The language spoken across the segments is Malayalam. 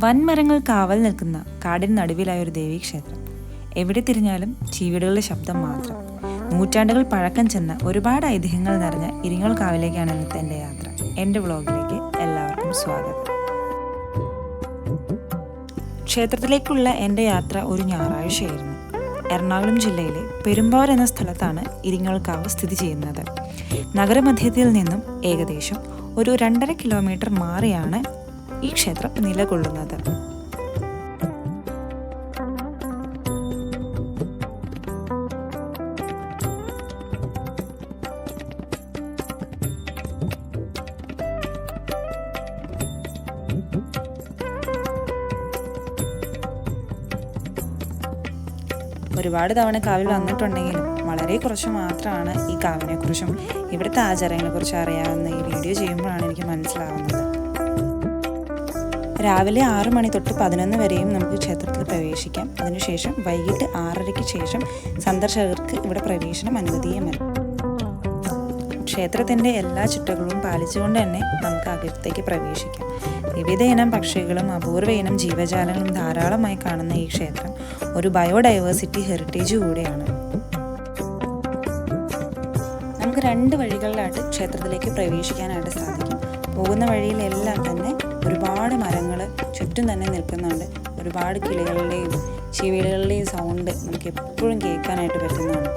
വൻമരങ്ങൾ കാവൽ നിൽക്കുന്ന കാടിന് നടുവിലായ ഒരു ദേവീക്ഷേത്രം. എവിടെ തിരിഞ്ഞാലും ചീവീടുകളുടെ ശബ്ദം മാത്രം. നൂറ്റാണ്ടുകൾ പഴക്കം ചെന്ന ഒരുപാട് ഐതിഹ്യങ്ങൾ നിറഞ്ഞ ഇരിങ്ങോൾ കാവിലേക്കാണ് ഇന്നത്തെ എൻ്റെ യാത്ര. എൻ്റെ വ്ളോഗിലേക്ക് എല്ലാവർക്കും സ്വാഗതം. ക്ഷേത്രത്തിലേക്കുള്ള എൻ്റെ യാത്ര ഒരു ഞായറാഴ്ചയായിരുന്നു. എറണാകുളം ജില്ലയിലെ പെരുമ്പാവൂർ എന്ന സ്ഥലത്താണ് ഇരിങ്ങോൾ കാവ് സ്ഥിതി ചെയ്യുന്നത്. നഗരമധ്യത്തിൽ നിന്നും ഏകദേശം ഒരു 2.5 കിലോമീറ്റർ മാറിയാണ് ഈ ക്ഷേത്രം നിലകൊള്ളുന്നത്. ഒരുപാട് തവണ കാവിൽ വന്നിട്ടുണ്ടെങ്കിലും വളരെ കുറച്ച് മാത്രമാണ് ഈ കാവിനെക്കുറിച്ചും ഇവിടുത്തെ ആചാരങ്ങളെക്കുറിച്ചും അറിയാവുന്ന. ഈ വീഡിയോ ചെയ്യുമ്പോഴാണ് എനിക്ക് മനസ്സിലാവുന്നത്. രാവിലെ 6 മണി തൊട്ട് 11 വരെയും നമുക്ക് ക്ഷേത്രത്തിൽ പ്രവേശിക്കാം. അതിനുശേഷം വൈകിട്ട് 6:30-ക്ക് ശേഷം സന്ദർശകർക്ക് ഇവിടെ പ്രവേശനം അനുവദീയമല്ല. ക്ഷേത്രത്തിൻ്റെ എല്ലാ ചിട്ടകളും പാലിച്ചുകൊണ്ട് തന്നെ നമുക്ക് അകത്തേക്ക് പ്രവേശിക്കാം. വിവിധ ഇനം പക്ഷികളും അപൂർവ ഇനം ജീവജാലങ്ങളും ധാരാളമായി കാണുന്ന ഈ ക്ഷേത്രം ഒരു ബയോഡൈവേഴ്സിറ്റി ഹെറിറ്റേജ് കൂടെയാണ്. നമുക്ക് 2 വഴികളിലായിട്ട് ക്ഷേത്രത്തിലേക്ക് പ്രവേശിക്കാനായിട്ട് സാധിക്കും. പോകുന്ന വഴിയിലെല്ലാം തന്നെ ഒരുപാട് മരങ്ങൾ ചുറ്റും തന്നെ നിൽക്കുന്നുണ്ട്. ഒരുപാട് കിളികളുടെയും ചീവീടുകളുടെയും സൗണ്ട് നമുക്ക് എപ്പോഴും കേൾക്കാനായിട്ട് പറ്റുന്നതാണ്.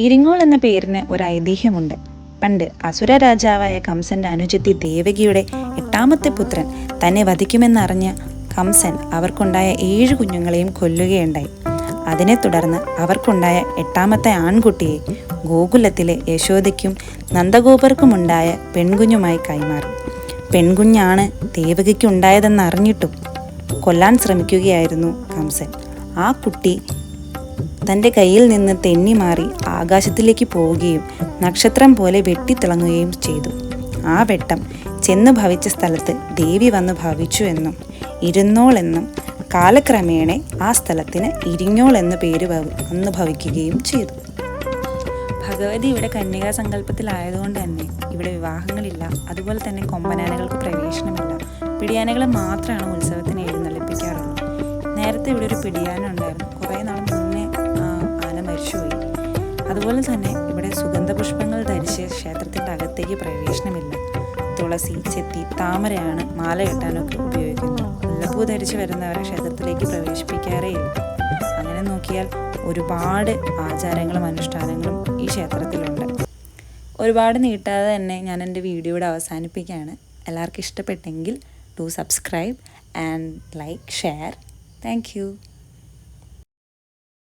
ഇരിങ്ങോൾ എന്ന പേരിന് ഒരു ഐതിഹ്യമുണ്ട്. പണ്ട് അസുര രാജാവായ കംസന്റെ അനുജത്തി ദേവകിയുടെ 8ാമത്തെ പുത്രൻ തന്നെ വധിക്കുമെന്നറിഞ്ഞ കംസൻ അവർക്കുണ്ടായ 7 കുഞ്ഞുങ്ങളെയും കൊല്ലുകയുണ്ടായി. അതിനെ തുടർന്ന് അവർക്കുണ്ടായ 8ാമത്തെ ആൺകുട്ടിയെ ഗോകുലത്തിലെ യശോദയ്ക്കും നന്ദഗോപർക്കുമുണ്ടായ പെൺകുഞ്ഞുമായി കൈമാറി. പെൺകുഞ്ഞാണ് ദേവകിക്കുണ്ടായതെന്നറിഞ്ഞിട്ടും കൊല്ലാൻ ശ്രമിക്കുകയായിരുന്നു കംസൻ. ആ കുട്ടി തൻ്റെ കയ്യിൽ നിന്ന് തെന്നി മാറി ആകാശത്തിലേക്ക് പോവുകയും നക്ഷത്രം പോലെ വെട്ടിത്തിളങ്ങുകയും ചെയ്തു. ആ വെട്ടം ചെന്ന് ഭവിച്ച സ്ഥലത്ത് ദേവി വന്ന് ഭവിച്ചു എന്നും ഇരുന്നോൾ എന്നും കാലക്രമേണ ആ സ്ഥലത്തിന് ഇരിങ്ങോൾ എന്ന പേര് വന്ന് ഭവിക്കുകയും ചെയ്തു. ഭഗവതി ഇവിടെ കന്യകാ സങ്കല്പത്തിലായതുകൊണ്ട് തന്നെ ഇവിടെ വിവാഹങ്ങളില്ല. അതുപോലെ തന്നെ കൊമ്പനാനകൾക്ക് പ്രവേശനമില്ല. പിടിയാനകളെ മാത്രമാണ് ഉത്സവത്തിന് എഴുന്നള്ളിപ്പിക്കാറുള്ളത്. നേരത്തെ ഇവിടെ ഒരു പിടിയാന ഉണ്ടായിരുന്നു. കുറേ നാൾ മുന്നേ ആന മരിച്ചുപോയി. അതുപോലെ തന്നെ ഇവിടെ സുഗന്ധപുഷ്പങ്ങൾ ധരിച്ച് ക്ഷേത്രത്തിൻ്റെ അകത്തേക്ക് പ്രവേശനമില്ല. തുളസി, ചെത്തി, താമരയാണ് മാല കെട്ടാനൊക്കെ ഉപയോഗിക്കുന്നത്. മുല്ലപ്പൂ ധരിച്ച് വരുന്നവരെ ക്ഷേത്രത്തിലേക്ക് പ്രവേശിപ്പിക്കാറേ ഇല്ല. അങ്ങനെ നോക്കിയാൽ ഒരുപാട് ആചാരങ്ങളും അനുഷ്ഠാനങ്ങളും ഈ ക്ഷേത്രത്തിലുണ്ട്. ഒരുപാട് നീട്ടാതെ തന്നെ ഞാൻ എൻ്റെ വീഡിയോയുടെ അവസാനിപ്പിക്കുകയാണ്. എല്ലാവർക്കും ഇഷ്ടപ്പെട്ടെങ്കിൽ do subscribe and like, share. Thank you.